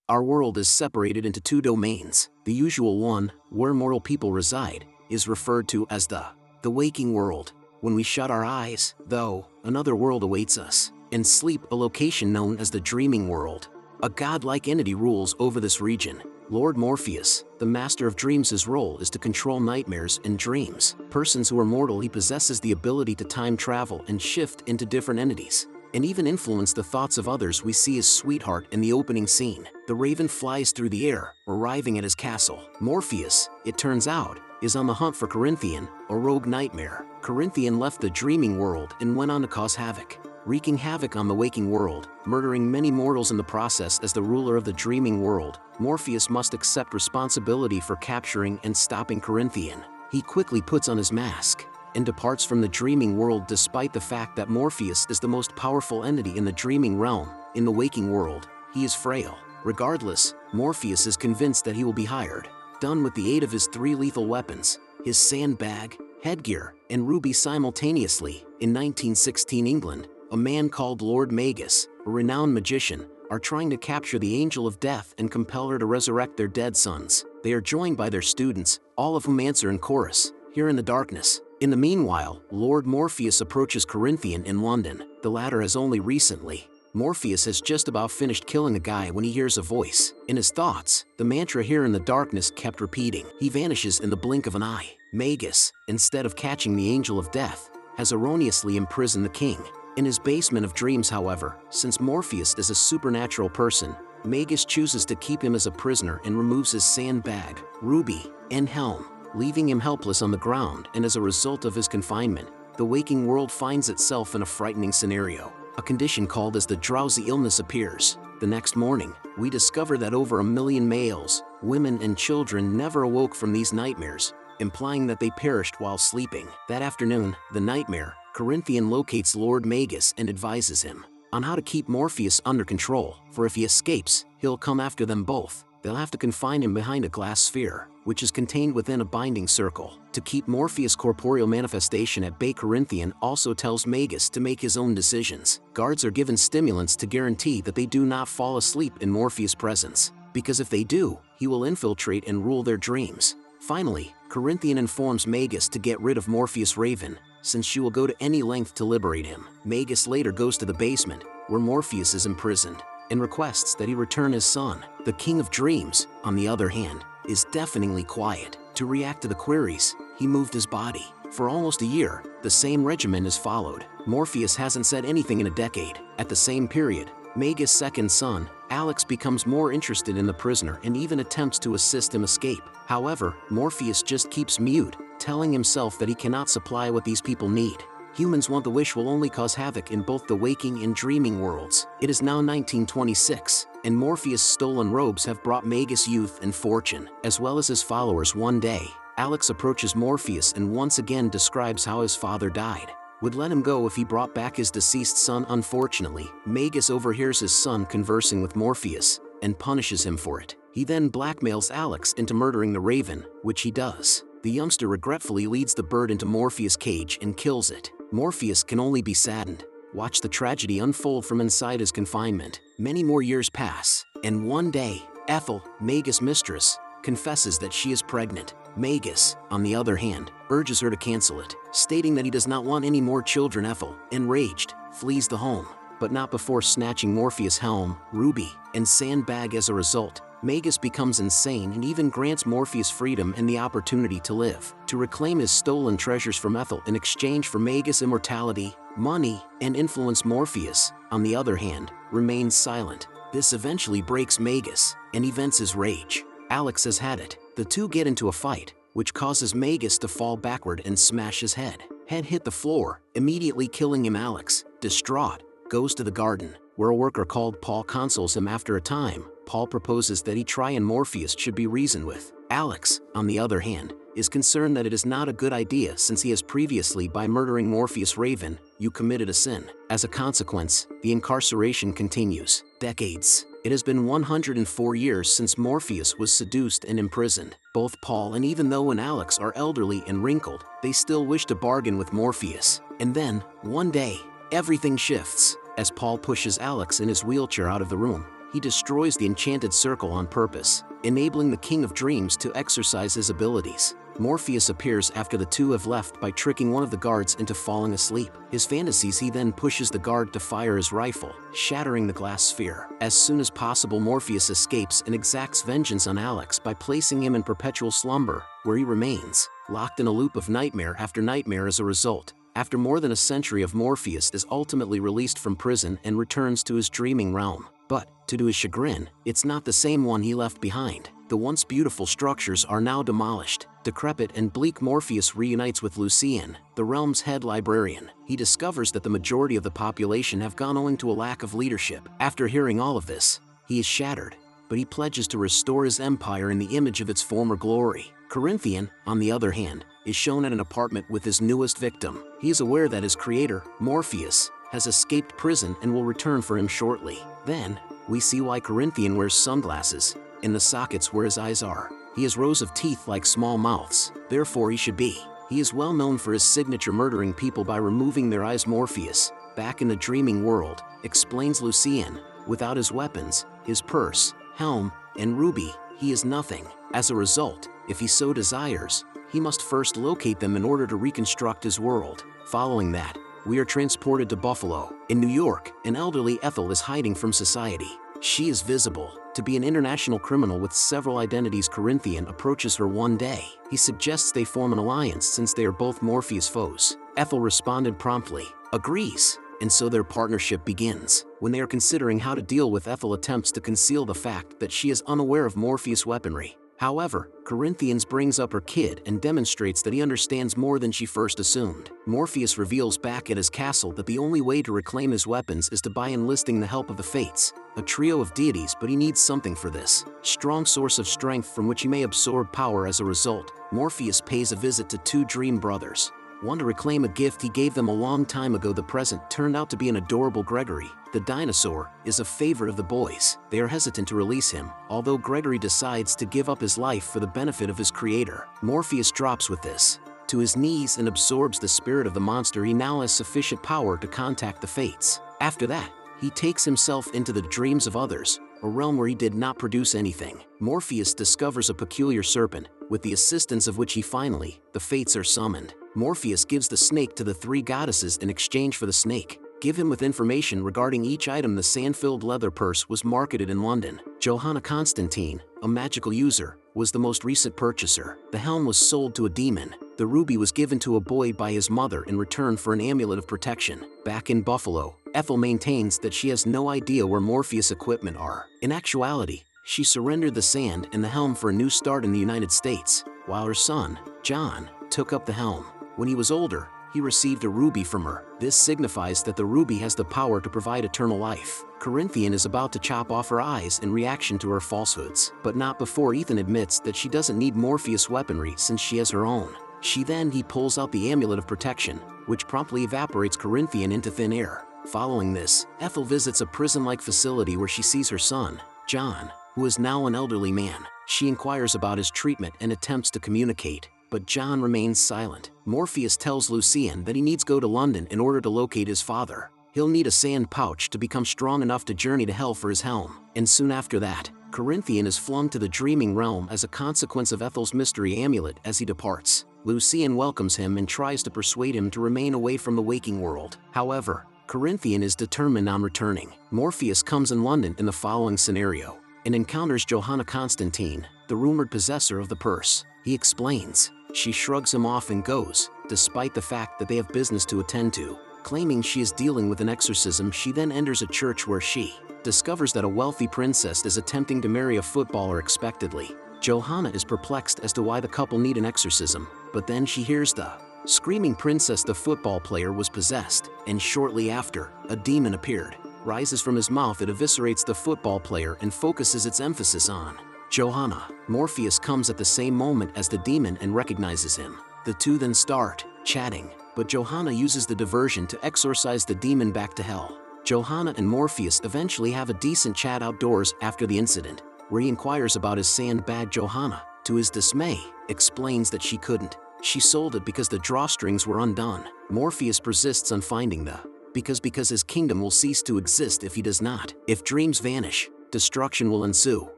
Our world is separated into two domains. The usual one, where mortal people reside, is referred to as the waking world. When we shut our eyes, though, another world awaits us. In sleep, a location known as the dreaming world. A godlike entity rules over this region. Lord Morpheus, the master of dreams' role is to control nightmares and dreams. Persons who are mortal, he possesses the ability to time travel and shift into different entities, and even influence the thoughts of others. We see his sweetheart in the opening scene. The raven flies through the air, arriving at his castle. Morpheus, it turns out, is on the hunt for Corinthian, a rogue nightmare. Corinthian left the dreaming world and went on to cause havoc, wreaking havoc on the waking world, murdering many mortals in the process. As the ruler of the dreaming world, Morpheus must accept responsibility for capturing and stopping Corinthian. He quickly puts on his mask and departs from the dreaming world, despite the fact that Morpheus is the most powerful entity in the dreaming realm. In the waking world, he is frail. Regardless, Morpheus is convinced that he will be hired, done with the aid of his three lethal weapons, his sandbag, headgear, and ruby simultaneously. In 1916 England, a man called Lord Magus, a renowned magician, are trying to capture the angel of death and compel her to resurrect their dead sons. They are joined by their students, all of whom answer in chorus, "Here in the darkness." In the meanwhile, Lord Morpheus approaches Corinthian in London. The latter has only recently. Morpheus has just about finished killing a guy when he hears a voice. In his thoughts, the mantra "Here in the darkness" kept repeating. He vanishes in the blink of an eye. Magus, instead of catching the angel of death, has erroneously imprisoned the king. In his basement of dreams, however, since Morpheus is a supernatural person, Magus chooses to keep him as a prisoner and removes his sandbag, ruby, and helm, leaving him helpless on the ground. And as a result of his confinement, the waking world finds itself in a frightening scenario. A condition called as the drowsy illness appears. The next morning, we discover that over 1 million males, women, and children never awoke from these nightmares, implying that they perished while sleeping. That afternoon, the nightmare, Corinthian, locates Lord Magus and advises him on how to keep Morpheus under control, for if he escapes, he'll come after them both. They'll have to confine him behind a glass sphere, which is contained within a binding circle. To keep Morpheus' corporeal manifestation at bay, Corinthian also tells Magus to make his own decisions. Guards are given stimulants to guarantee that they do not fall asleep in Morpheus' presence, because if they do, he will infiltrate and rule their dreams. Finally, Corinthian informs Magus to get rid of Morpheus' raven, since she will go to any length to liberate him. Magus later goes to the basement, where Morpheus is imprisoned, and requests that he return his son. The King of Dreams, on the other hand, is deafeningly quiet. To react to the queries, he moved his body. For almost a year, the same regimen is followed. Morpheus hasn't said anything in a decade. At the same period, Magus' second son, Alex, becomes more interested in the prisoner and even attempts to assist him escape. However, Morpheus just keeps mute, telling himself that he cannot supply what these people need. Humans want the wish will only cause havoc in both the waking and dreaming worlds. It is now 1926, and Morpheus' stolen robes have brought Magus youth and fortune, as well as his followers. One day, Alex approaches Morpheus and once again describes how his father died. Would let him go if he brought back his deceased son. Unfortunately, Magus overhears his son conversing with Morpheus and punishes him for it. He then blackmails Alex into murdering the raven, which he does. The youngster regretfully leads the bird into Morpheus' cage and kills it. Morpheus can only be saddened, watch the tragedy unfold from inside his confinement. Many more years pass, and one day, Ethel, Magus' mistress, confesses that she is pregnant. Magus, on the other hand, urges her to cancel it, stating that he does not want any more children. Ethel, enraged, flees the home, but not before snatching Morpheus' helm, ruby, and sandbag. As a result, Magus becomes insane and even grants Morpheus freedom and the opportunity to live, to reclaim his stolen treasures from Ethel in exchange for Magus' immortality, money, and influence. Morpheus, on the other hand, remains silent. This eventually breaks Magus, and he vents his rage. Alex has had it. The two get into a fight, which causes Magus to fall backward and smash his head. Head hit the floor, immediately killing him. Alex, distraught, goes to the garden, where a worker called Paul consoles him. After a time, Paul proposes that he try, and Morpheus should be reasoned with. Alex, on the other hand, is concerned that it is not a good idea, since he has previously, by murdering Morpheus' raven, committed a sin. As a consequence, the incarceration continues. Decades. It has been 104 years since Morpheus was seduced and imprisoned. Both Paul and even though and Alex are elderly and wrinkled, they still wish to bargain with Morpheus. And then, one day, everything shifts. As Paul pushes Alex in his wheelchair out of the room, he destroys the enchanted circle on purpose, enabling the King of Dreams to exercise his abilities. Morpheus appears after the two have left by tricking one of the guards into falling asleep. His fantasies, he then pushes the guard to fire his rifle, shattering the glass sphere. As soon as possible, Morpheus escapes and exacts vengeance on Alex by placing him in perpetual slumber, where he remains, locked in a loop of nightmare after nightmare as a result. After more than a century of Morpheus is ultimately released from prison and returns to his dreaming realm. But, to his chagrin, it's not the same one he left behind. The once beautiful structures are now demolished. Decrepit and bleak, Morpheus reunites with Lucien, the realm's head librarian. He discovers that the majority of the population have gone owing to a lack of leadership. After hearing all of this, he is shattered, but he pledges to restore his empire in the image of its former glory. Corinthian, on the other hand, is shown at an apartment with his newest victim. He is aware that his creator, Morpheus, has escaped prison and will return for him shortly. Then, we see why Corinthian wears sunglasses, in the sockets where his eyes are. He has rows of teeth like small mouths, therefore he should be. He is well known for his signature murdering people by removing their eyes. Morpheus, back in the dreaming world, explains Lucien, without his weapons, his purse, helm, and ruby, he is nothing. As a result, if he so desires, he must first locate them in order to reconstruct his world. Following that, we are transported to Buffalo. In New York, an elderly Ethel is hiding from society. She is visible to be an international criminal with several identities. Corinthian approaches her one day. He suggests they form an alliance since they are both Morpheus foes. Ethel responded promptly, agrees, and so their partnership begins. When they are considering how to deal with, Ethel attempts to conceal the fact that she is unaware of Morpheus' weaponry. However, Corinthians brings up her kid and demonstrates that he understands more than she first assumed. Morpheus reveals back at his castle that the only way to reclaim his weapons is by enlisting the help of the Fates, a trio of deities, but he needs something for this. Strong source of strength from which he may absorb power. As a result, Morpheus pays a visit to two dream brothers. One to reclaim a gift he gave them a long time ago. The present turned out to be an adorable Gregory. The dinosaur is a favorite of the boys. They are hesitant to release him, although Gregory decides to give up his life for the benefit of his creator. Morpheus drops with this to his knees and absorbs the spirit of the monster. He now has sufficient power to contact the Fates. After that, he takes himself into the dreams of others, a realm where he did not produce anything. Morpheus discovers a peculiar serpent, with the assistance of which the Fates are summoned. Morpheus gives the snake to the three goddesses in exchange for the snake. Give him with information regarding each item. The sand-filled leather purse was marketed in London. Johanna Constantine, a magical user, was the most recent purchaser. The helm was sold to a demon. The ruby was given to a boy by his mother in return for an amulet of protection. Back in Buffalo, Ethel maintains that she has no idea where Morpheus' equipment are. In actuality, she surrendered the sand and the helm for a new start in the United States, while her son, John, took up the helm. When he was older, he received a ruby from her. This signifies that the ruby has the power to provide eternal life. Corinthian is about to chop off her eyes in reaction to her falsehoods, but not before Ethan admits that she doesn't need Morpheus' weaponry since she has her own. He pulls out the amulet of protection, which promptly evaporates Corinthian into thin air. Following this, Ethel visits a prison-like facility where she sees her son, John, who is now an elderly man. She inquires about his treatment and attempts to communicate, but John remains silent. Morpheus tells Lucien that he needs to go to London in order to locate his father. He'll need a sand pouch to become strong enough to journey to hell for his helm. And soon after that, Corinthian is flung to the dreaming realm as a consequence of Ethel's mystery amulet. As he departs, Lucien welcomes him and tries to persuade him to remain away from the waking world. However, Corinthian is determined on returning. Morpheus comes in London in the following scenario and encounters Johanna Constantine, the rumored possessor of the purse. He explains. She shrugs him off and goes, despite the fact that they have business to attend to. Claiming she is dealing with an exorcism, she then enters a church where she discovers that a wealthy princess is attempting to marry a footballer unexpectedly. Johanna is perplexed as to why the couple need an exorcism, but then she hears the screaming princess. The football player was possessed, and shortly after, a demon appeared, rises from his mouth. It eviscerates the football player and focuses its emphasis on Johanna. Morpheus comes at the same moment as the demon and recognizes him. The two then start chatting, but Johanna uses the diversion to exorcise the demon back to hell. Johanna and Morpheus eventually have a decent chat outdoors after the incident, where he inquires about his sand bag. Johanna, to his dismay, explains that she couldn't. She sold it because the drawstrings were undone. Morpheus persists on finding the because his kingdom will cease to exist if he does not. If dreams vanish, destruction will ensue.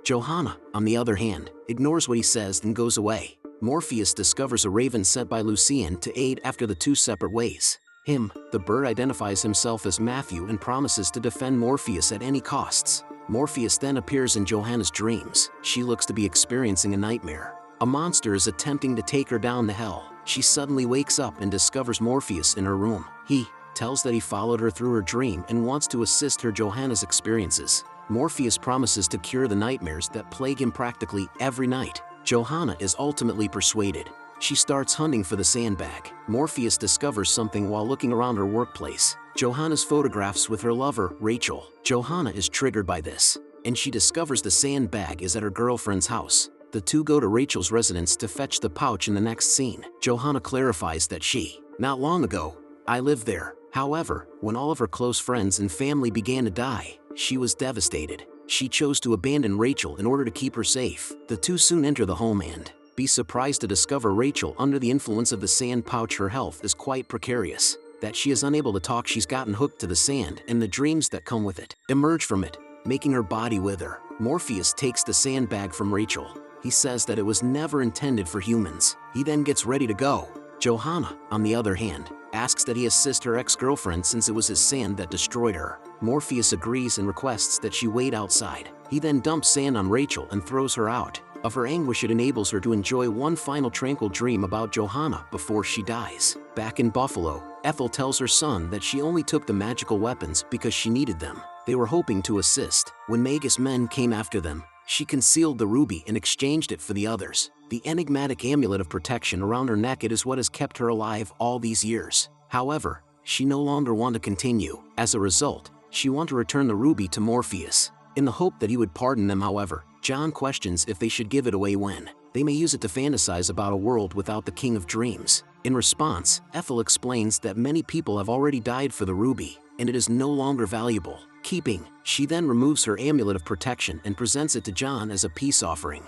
Johanna, on the other hand, ignores what he says and goes away. Morpheus discovers a raven sent by Lucian to aid after the two separate ways. The bird identifies himself as Matthew and promises to defend Morpheus at any costs. Morpheus then appears in Johanna's dreams. She looks to be experiencing a nightmare. A monster is attempting to take her down to hell. She suddenly wakes up and discovers Morpheus in her room. He tells that he followed her through her dream and wants to assist her Johanna's experiences. Morpheus promises to cure the nightmares that plague him practically every night. Johanna is ultimately persuaded. She starts hunting for the sandbag. Morpheus discovers something while looking around her workplace. Johanna's photographs with her lover, Rachel. Johanna is triggered by this, and she discovers the sandbag is at her girlfriend's house. The two go to Rachel's residence to fetch the pouch in the next scene. Johanna clarifies that not long ago, I lived there. However, when all of her close friends and family began to die, she was devastated. She chose to abandon Rachel in order to keep her safe. The two soon enter the home and be surprised to discover Rachel under the influence of the sand pouch. Her health is quite precarious. That she is unable to talk, she's gotten hooked to the sand, and the dreams that come with it emerge from it, making her body wither. Morpheus takes the sandbag from Rachel. He says that it was never intended for humans. He then gets ready to go. Johanna, on the other hand, asks that he assist her ex-girlfriend since it was his sand that destroyed her. Morpheus agrees and requests that she wait outside. He then dumps sand on Rachel and throws her out. Of her anguish, it enables her to enjoy one final tranquil dream about Johanna before she dies. Back in Buffalo, Ethel tells her son that she only took the magical weapons because she needed them. They were hoping to assist. When Magus' men came after them, she concealed the ruby and exchanged it for the others. The enigmatic amulet of protection around her neck, it is what has kept her alive all these years. However, she no longer wanted to continue. As a result, she wanted to return the ruby to Morpheus, in the hope that he would pardon them. However, John questions if they should give it away when they may use it to fantasize about a world without the King of Dreams. In response, Ethel explains that many people have already died for the ruby, and it is no longer valuable. She then removes her amulet of protection and presents it to John as a peace offering.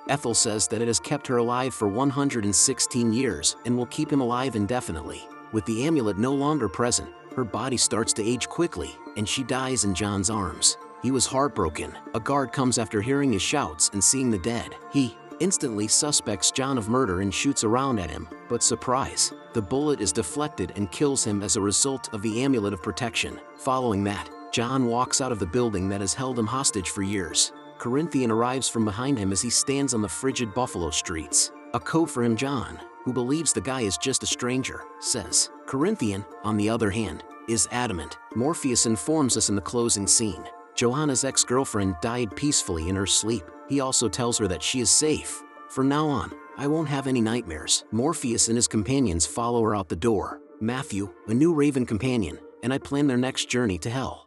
Ethel says that it has kept her alive for 116 years and will keep him alive indefinitely. With the amulet no longer present, her body starts to age quickly, and she dies in John's arms. He was heartbroken. A guard comes after hearing his shouts and seeing the dead. He instantly suspects John of murder and shoots around at him, but surprise, the bullet is deflected and kills him as a result of the amulet of protection. Following that, John walks out of the building that has held him hostage for years. Corinthian arrives from behind him as he stands on the frigid Buffalo streets. A code for him, John, who believes the guy is just a stranger, says. Corinthian, on the other hand, is adamant. Morpheus informs us in the closing scene. Johanna's ex-girlfriend died peacefully in her sleep. He also tells her that she is safe. From now on, I won't have any nightmares. Morpheus and his companions follow her out the door. Matthew, a new raven companion, and I plan their next journey to hell.